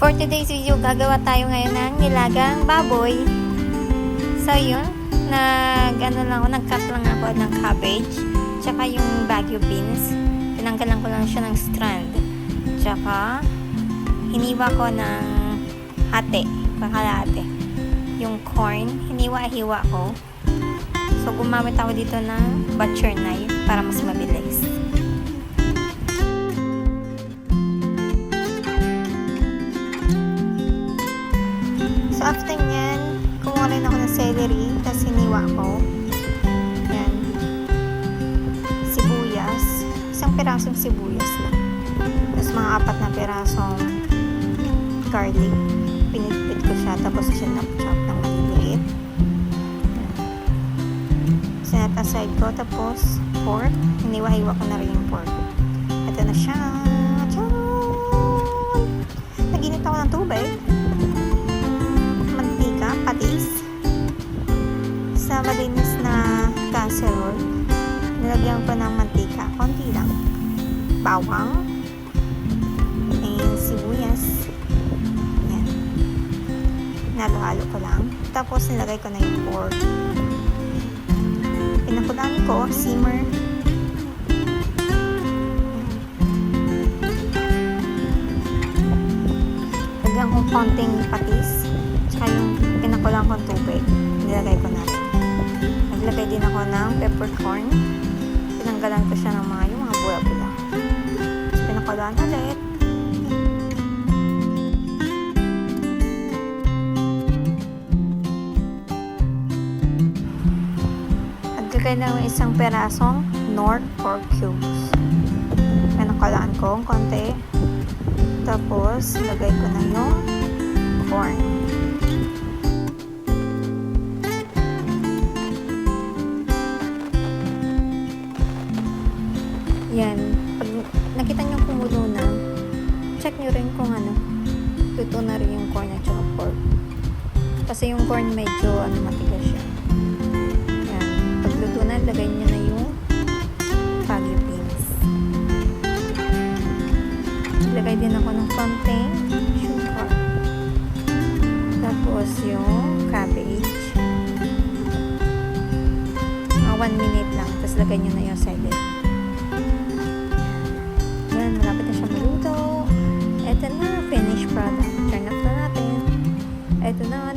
For today's video, gagawa tayo ngayon ng nilagang baboy. So yun, nag-cut lang ako ng cabbage, tsaka yung bagu beans. Tinanggalan ko lang siya ng strand. Tsaka, hiniwa ko ng kalahati. Yung corn, hiniwa-hiwa ko. So, gumamit ako dito ng butcher knife para mas mabilis. So, after nyan, kumuha rin ako ng celery, tapos hiniwa ko. Yan. Sibuyas. Isang pirasong sibuyas lang. Tapos mga 4 na pirasong garlic. Pinitpit ko siya, tapos chinop-chop ng maliliit. Set aside ko, tapos pork. Hiniwa-hiwa ko na rin yung pork. Ito na siya. Naginit ako ng tubig. Patis sa malinis na casserole. Nilagyan ko ng mantika, konti lang, bawang and sibuyas. Yan, nalo-halo ko lang, tapos nilagay ko na yung pork. Pinakulaan ko, simmer. Lagyan ko konting patis, tsaka yung pinakulang kong tubig, nilagay ko na rin. Naglagay din ako ng peppercorn. Tinanggalan ko siya ng yung mga bula-bula. Tapos pinakulaan ulit. Naglagay na ng isang perasong Knorr pork cubes. Pinakulaan ko konti. Tapos, lagay ko na yung corn. Yan. Pag nakita nyo kumulo na, check nyo rin kung luto na rin yung corn at saka pork. Kasi yung corn medyo matigas siya. Yan. Pag luto na, lagay nyo na yung bagu beans. Lagay din ako ng konting sugar. Tapos yung cabbage. Mga 1 minute lang. Tapos lagay nyo na yung celery. Malapit na siya maluto. Ito na, finished product. Turn up na natin. Ito na,